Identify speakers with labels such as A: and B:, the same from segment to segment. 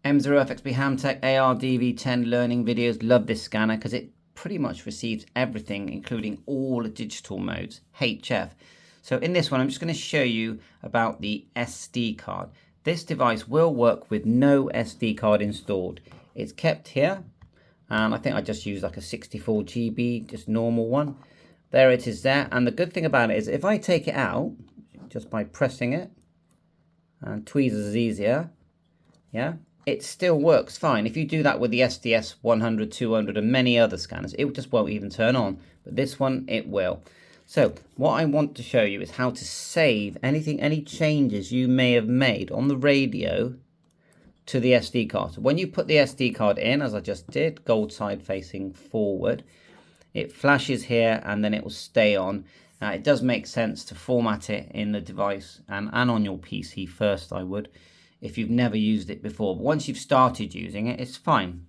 A: M0FXB Hamtech AR DV10 learning videos. Love this scanner because it pretty much receives everything, including all the digital modes, HF. So in this one, I'm just going to show you about the SD card. This device will work with no SD card installed. It's kept here, and I think I just used like a 64 GB, just normal one. There it is there, and the good thing about it is if I take it out, just by pressing it, and tweezers is easier, yeah, it still works fine. If you do that with the SDS 100, 200 and many other scanners, it just won't even turn on. But this one, it will. So what I want to show you is how to save anything, any changes you may have made on the radio to the SD card. So when you put the SD card in, as I just did, gold side facing forward, it flashes here and then it will stay on. Now it does make sense to format it in the device and on your PC first, I would, if you've never used it before. But once you've started using it, it's fine.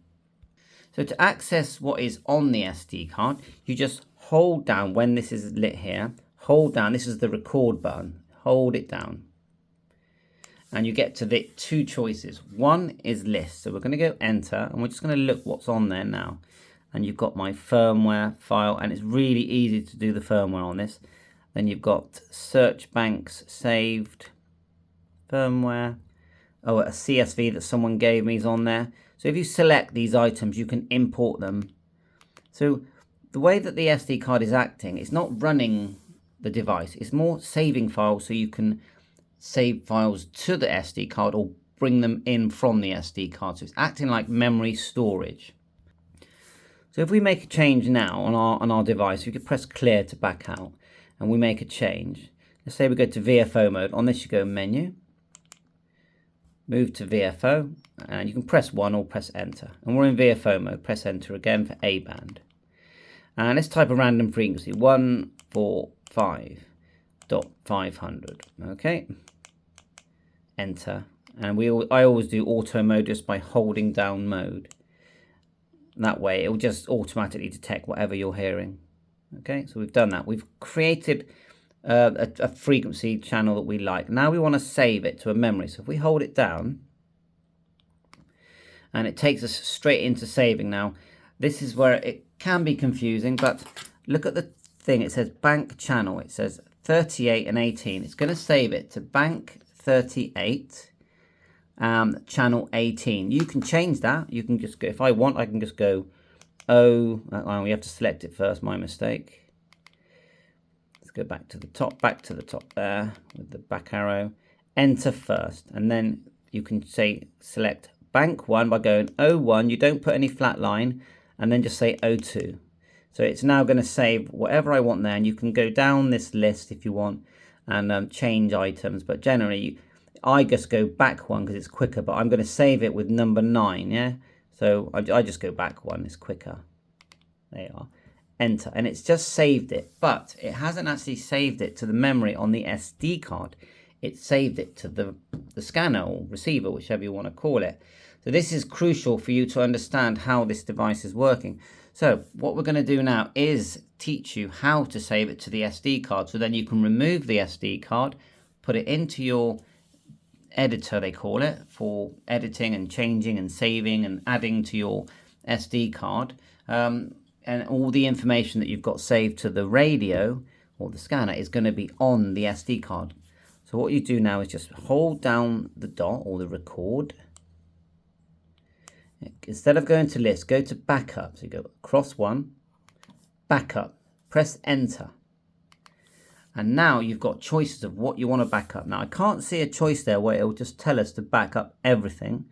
A: So to access what is on the SD card, you just hold down when this is lit here. Hold down, this is the record button. Hold it down. And you get to the two choices. One is list. So we're going to go enter and we're just going to look what's on there now. And you've got my firmware file, and it's really easy to do the firmware on this. Then you've got search banks saved, firmware. Oh, a CSV that someone gave me is on there. So if you select these items, you can import them. So the way that the SD card is acting, it's not running the device. It's more saving files, so you can save files to the SD card or bring them in from the SD card. So it's acting like memory storage. So if we make a change now on our device, we could press clear to back out, and we make a change. Let's say we go to VFO mode. On this you go menu, move to VFO, and you can press 1 or press enter. And we're in VFO mode. Press enter again for A band. And let's type a random frequency, 145.500. Okay, enter. And I always do auto mode just by holding down mode. That way it will just automatically detect whatever you're hearing. Okay, so we've done that. We've created a frequency channel that we like. Now we want to save it to a memory. So if we hold it down, and it takes us straight into saving. Now this is where it can be confusing, but look at the thing. It says bank channel. It says 38 and 18. It's going to save it to bank 38. Channel 18. You can change that. You can just go, if I want, I can just go we have to select it first, my mistake. Let's go back to the top there with the back arrow, enter first, and then you can say select bank 1 by going 01. You don't put any flat line, and then just say 02. So it's now going to save whatever I want there, and you can go down this list if you want and change items, but generally I just go back 1 because it's quicker, but I'm going to save it with number 9, yeah? So I just go back 1, it's quicker. There you are. Enter, and it's just saved it, but it hasn't actually saved it to the memory on the SD card. It saved it to the scanner or receiver, whichever you want to call it. So this is crucial for you to understand how this device is working. So what we're going to do now is teach you how to save it to the SD card, so then you can remove the SD card, put it into your editor, they call it, for editing and changing and saving and adding to your SD card, and all the information that you've got saved to the radio or the scanner is going to be on the SD card. So what you do now is just hold down the dot or the record. Instead of going to list, go to backup. So you go across 1, backup, press enter. And now you've got choices of what you want to back up. Now I can't see a choice there where it will just tell us to back up everything,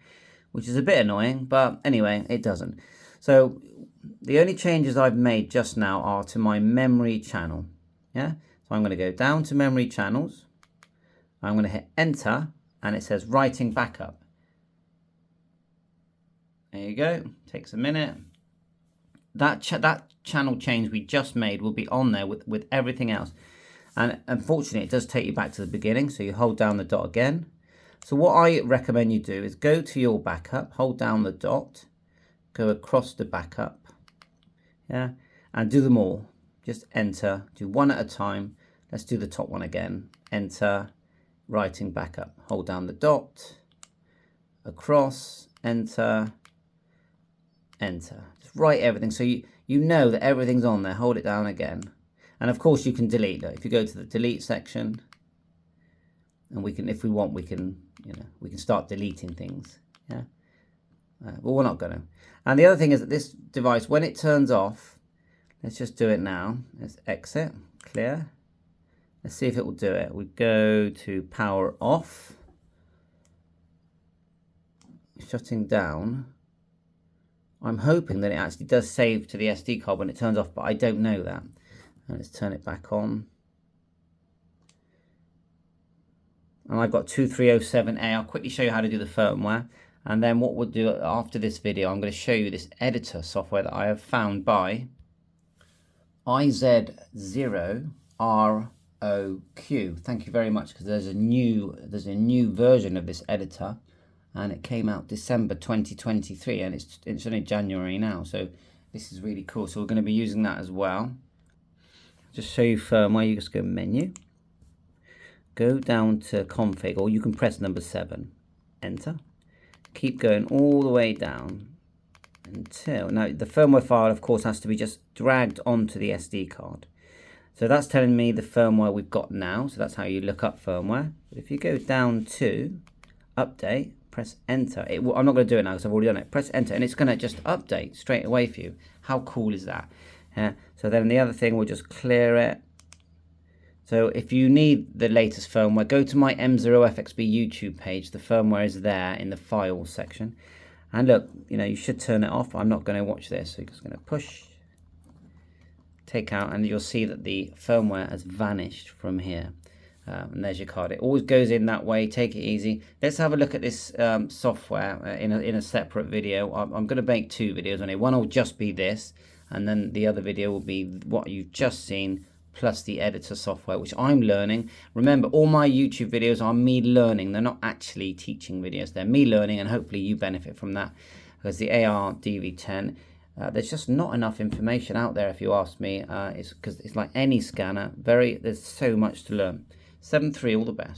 A: which is a bit annoying, but anyway, it doesn't. So the only changes I've made just now are to my memory channel. Yeah, so I'm going to go down to memory channels. I'm going to hit enter, and it says writing backup. There you go. Takes a minute. That channel change we just made will be on there with everything else. And unfortunately, it does take you back to the beginning. So you hold down the dot again. So what I recommend you do is go to your backup, hold down the dot, go across the backup, yeah, and do them all. Just enter, do one at a time. Let's do the top one again. Enter, writing backup. Hold down the dot, across, enter, enter. Just write everything so you know that everything's on there. Hold it down again. And of course you can delete it. If you go to the delete section, and we can, if we want, we can, we can start deleting things. Yeah. But we're not going to. And the other thing is that this device, when it turns off, let's just do it now. Let's exit, clear. Let's see if it will do it. We go to power off. Shutting down. I'm hoping that it actually does save to the SD card when it turns off, but I don't know that. And let's turn it back on. And I've got 2307A. I'll quickly show you how to do the firmware. And then what we'll do after this video, I'm going to show you this editor software that I have found by IZ0ROQ. Thank you very much, because there's a new version of this editor, and it came out December 2023, and it's only January now, so this is really cool. So we're going to be using that as well. Just show you firmware. You just go menu, go down to config, or you can press number 7, enter. Keep going all the way down until, now the firmware file of course has to be just dragged onto the SD card. So that's telling me the firmware we've got now, so that's how you look up firmware. But if you go down to update, press enter. I'm not going to do it now because I've already done it. Press enter and it's going to just update straight away for you. How cool is that? So then the other thing, we'll just clear it. So if you need the latest firmware, go to my M0FXB YouTube page. The firmware is there in the files section. And look, you should turn it off. I'm not going to watch this. So you're just going to push, take out, and you'll see that the firmware has vanished from here. And there's your card. It always goes in that way. Take it easy. Let's have a look at this software in a separate video. I'm going to make 2 videos on it. One will just be this, and then the other video will be what you've just seen, plus the editor software, which I'm learning. Remember, all my YouTube videos are me learning. They're not actually teaching videos. They're me learning, and hopefully you benefit from that. Because the AOR DV10, there's just not enough information out there, if you ask me. It's because it's like any scanner. There's so much to learn. 7.3, all the best.